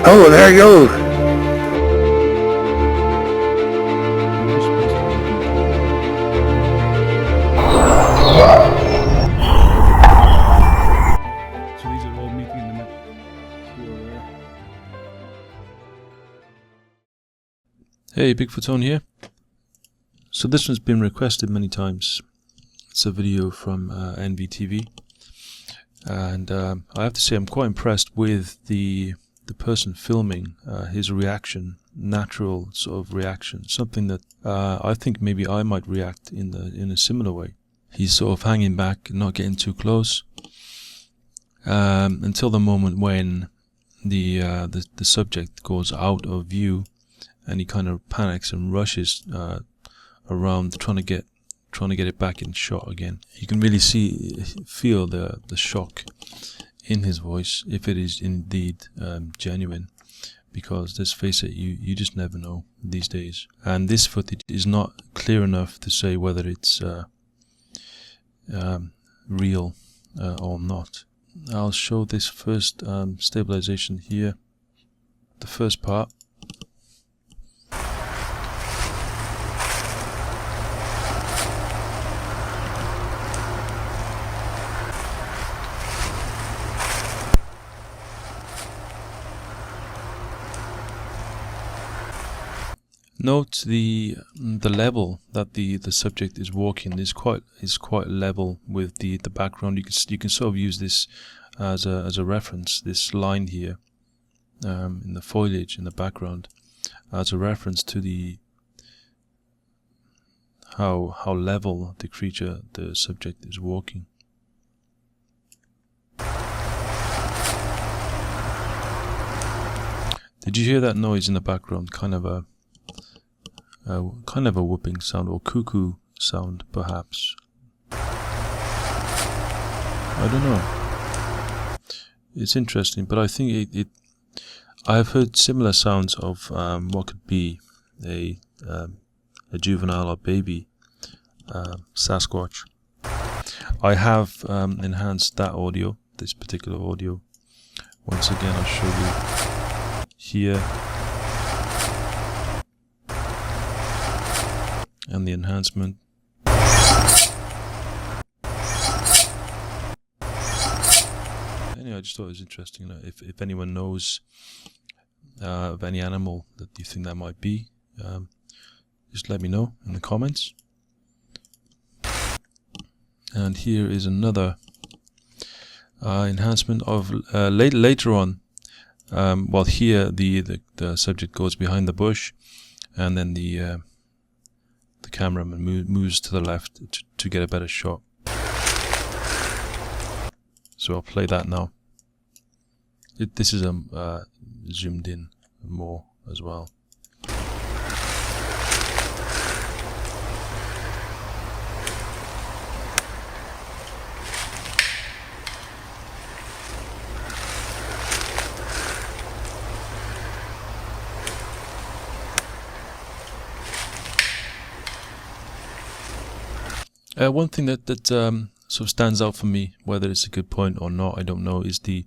Oh, there it goes. So these are all meeting in the middle. Hey, Bigfoot Footage here. So this one's been requested many times. It's a video from NVTV, and I have to say I'm quite impressed with the person filming, his reaction, natural sort of reaction, something that I think maybe I might react in a similar way. He's sort of hanging back, not getting too close, until the moment when the subject goes out of view, and he kind of panics and rushes around trying to get it back in shot again. You can really feel the shock in his voice, if it is indeed genuine, because let's face it, you just never know these days. And this footage is not clear enough to say whether it's real or not. I'll show this first stabilization here, the first part. Note the level that the subject is walking is quite level with the background. You can sort of use this as a reference. This line here in the foliage in the background as a reference to the how level the subject is walking. Did you hear that noise in the background? Kind of a whooping sound, or cuckoo sound, perhaps. I don't know. It's interesting, but I think I've heard similar sounds of what could be a juvenile or baby Sasquatch. I have enhanced that audio, this particular audio. Once again, I'll show you here. And the enhancement. Anyway, I just thought it was interesting. If anyone knows of any animal that you think that might be, just let me know in the comments. And here is another enhancement of later on. While here the subject goes behind the bush, and then the cameraman moves to the left to get a better shot. So I'll play that now. This is zoomed in more as well. One thing that sort of stands out for me, whether it's a good point or not, I don't know, is the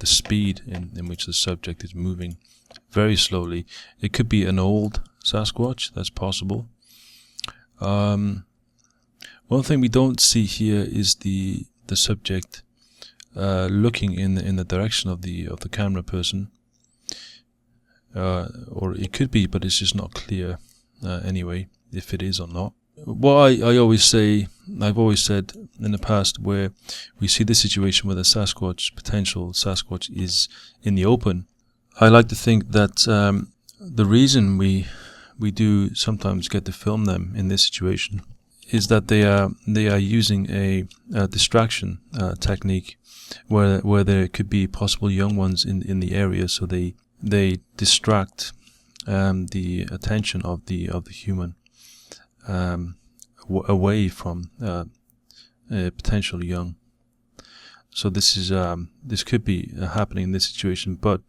speed in which the subject is moving very slowly. It could be an old Sasquatch, that's possible. One thing we don't see here is the subject looking in the direction of the camera person, or it could be, but it's just not clear anyway if it is or not. What I've always said in the past, where we see this situation where the potential Sasquatch is in the open, I like to think that the reason we do sometimes get to film them in this situation is that they are using a distraction technique, where there could be possible young ones in the area, so they distract the attention of the human away from potential young. So this could be happening in this situation, but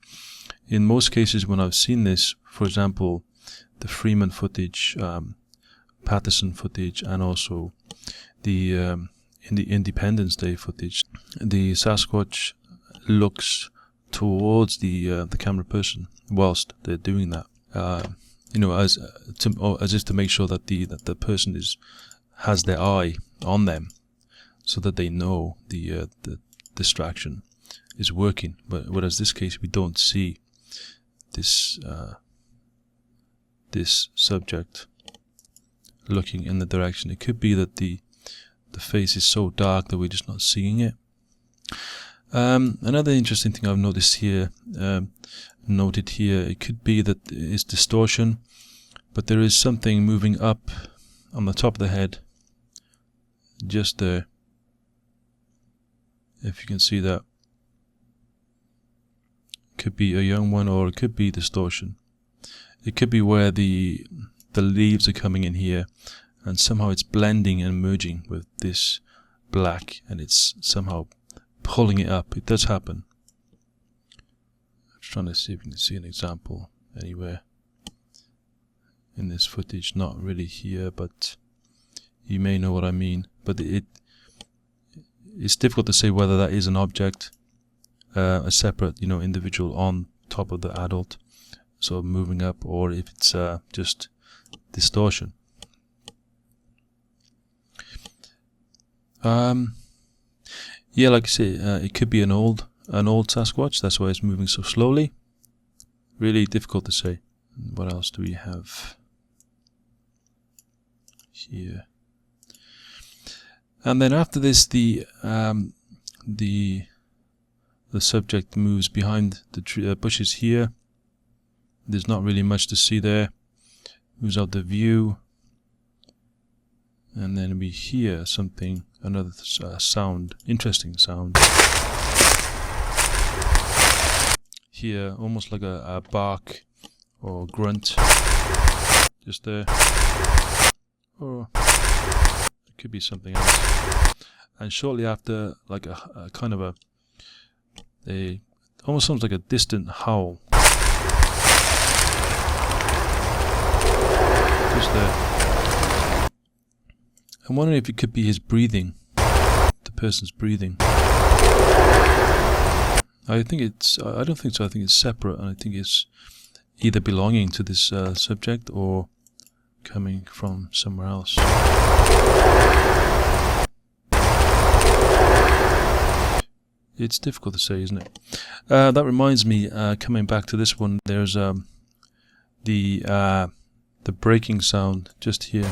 in most cases when I've seen this, for example, the Freeman footage, Patterson footage, and also the in the Independence Day footage, the Sasquatch looks towards the camera person whilst they're doing that. As if to make sure that the person has their eye on them, so that they know the distraction is working. But whereas this case we don't see this subject looking in the direction. It could be that the face is so dark that we're just not seeing it. Another interesting thing I've noticed here, noted here, it could be that it's distortion, but there is something moving up on the top of the head, just there. If you can see that, could be a young one, or it could be distortion. It could be where the leaves are coming in here, and somehow it's blending and merging with this black, and it's somehow pulling it up. It does happen. I'm just trying to see if you can see an example anywhere in this footage. Not really here, but you may know what I mean. But it's difficult to say whether that is an object, a separate, individual on top of the adult, sort of moving up, or if it's just distortion. Yeah, like I say, it could be an old Sasquatch. That's why it's moving so slowly. Really difficult to say. What else do we have here? And then after this, the subject moves behind the bushes here. There's not really much to see there. Moves out the view, and then we hear something, another sound, interesting sound. Here, almost like a bark or grunt, just there. Or it could be something else. And shortly after, like a kind of a almost sounds like a distant howl. Just there. I'm wondering if it could be his breathing, the person's breathing. I don't think so. I think it's separate, and I think it's either belonging to this subject or coming from somewhere else. It's difficult to say, isn't it? That reminds me, coming back to this one, there's the breaking sound just here.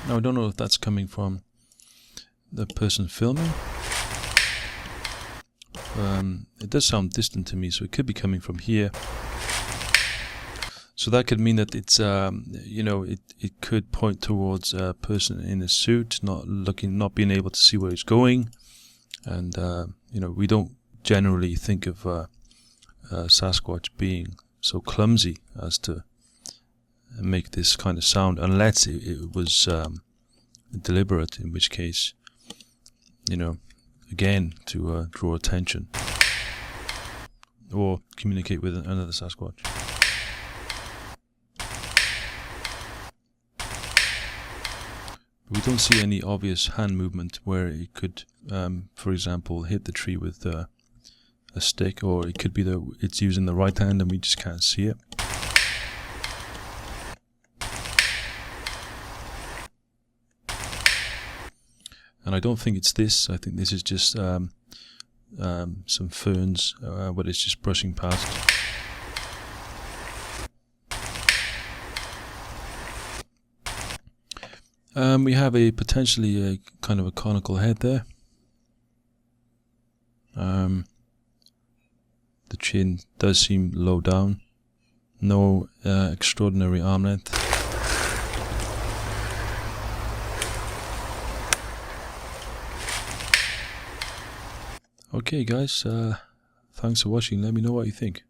Now I don't know if that's coming from the person filming. It does sound distant to me, so it could be coming from here. So that could mean that it's it could point towards a person in a suit, not being able to see where he's going. And we don't generally think of Sasquatch being so clumsy as to make this kind of sound, unless it was deliberate, in which case, again, to draw attention or communicate with another Sasquatch. We don't see any obvious hand movement where it could, for example, hit the tree with a stick, or it could be that it's using the right hand and we just can't see it. And I don't think it's this. I think this is just some ferns, but it's just brushing past. We have potentially a kind of a conical head there. The chin does seem low down. No extraordinary arm length. Okay guys, thanks for watching. Let me know what you think.